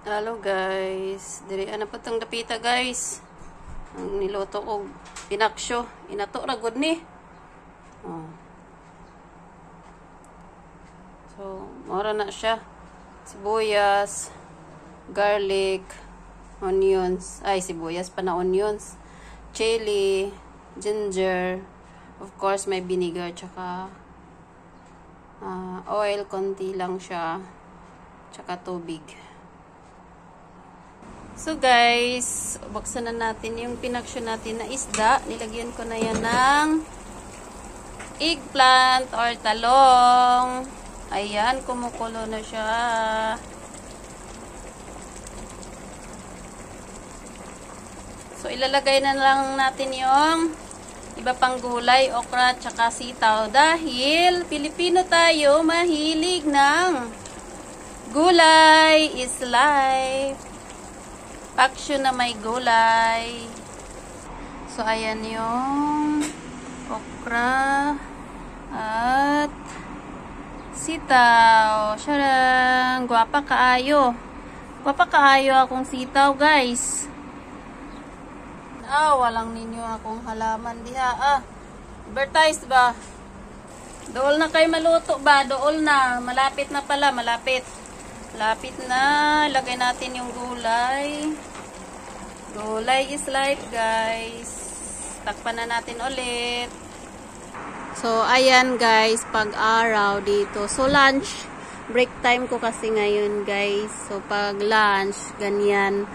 Hello guys, diri ana pa tong dapita guys. Ang niluto ko pinaksyo, inato ra gud ni. Oh. So, mora na siya. Sibuyas, garlic, onions, sibuyas pa na onions, chili, ginger, of course may vinegar tsaka oil, konti lang siya, tsaka tubig. So guys, buksan na natin yung pinaksyo natin na isda. Nilagyan ko na yan ng eggplant or talong. Ayan, kumukulo na siya. So ilalagay na lang natin yung iba pang gulay, okra, tsaka sitaw. Dahil Pilipino tayo, mahilig ng gulay is life. Paksyo na may gulay. So, ayan yung okra at sitaw. Syarang, guwapa kaayo. Guwapa kaayo akong sitaw, guys. Walang ninyo akong halaman diha. Advertise ba? Dool na kayo maluto ba? Dool na. Malapit na pala, malapit. Lapit na. Lagay natin yung gulay. Gulay is life, guys. Takpan na natin ulit. So, ayan, guys. Pag-araw dito. So, lunch. Break time ko kasi ngayon, guys. So, pag lunch, ganyan.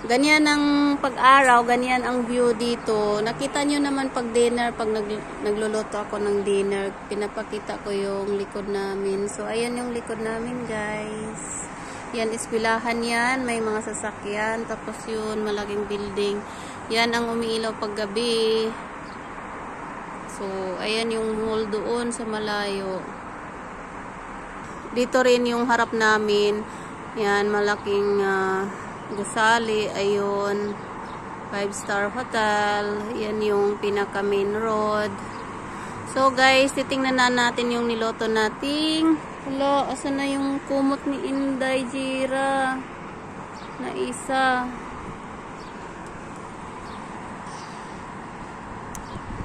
Ganyan ang pag-araw. Ganyan ang view dito. Nakita nyo naman pag dinner. Pag nagluluto ako ng dinner, pinapakita ko yung likod namin. So, ayan yung likod namin, guys. Yan, eskwelahan yan. May mga sasakyan. Tapos yun, malaking building. Yan ang umiilaw pag gabi. So, ayan yung mall doon sa malayo. Dito rin yung harap namin. Yan, malaking gusali. Ayun. 5-star hotel. Yan yung pinaka main road. So, guys, titingnan na natin yung niloto nating. Hala, asan na yung kumot ni Inday Jira? Na isa.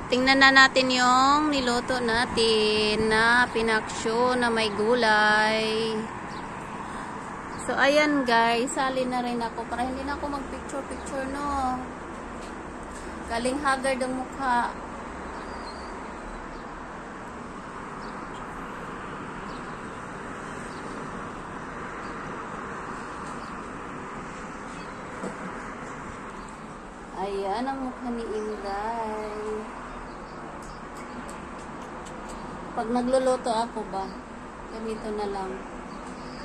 Tingnan na natin yung niloto natin na pinaksyo na may gulay. So, ayan guys. Sali na rin ako para hindi na ako mag-picture-picture, no? Galing haggard ang mukha. Ayan ang mukha ni Inday. Pag nagluluto ako ba, ganito na lang.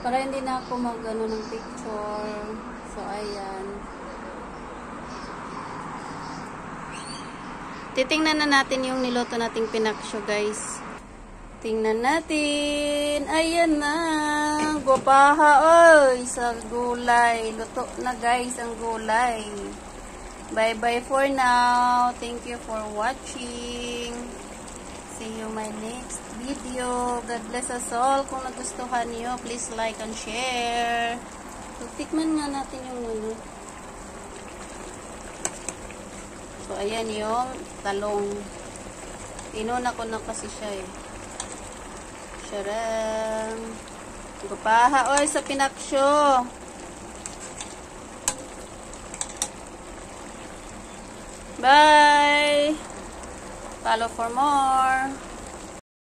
Para hindi na ako mag-ano ng picture. So, ayan. Titingnan na natin yung niluto nating pinaksyo, guys. Tingnan natin. Ayan na. Guwapaha, oy, sa gulay. Luto na, guys, ang gulay. Bye-bye for now. Thank you for watching. See you my next video. God bless us all. Kung nagustuhan niyo, please like and share. So, tikman nga natin yung ano. So, ayan yung talong. Inuna ko na kasi siya eh. Syarang. Gupaha, oy, sa pinaksyo. Bye! Follow for more.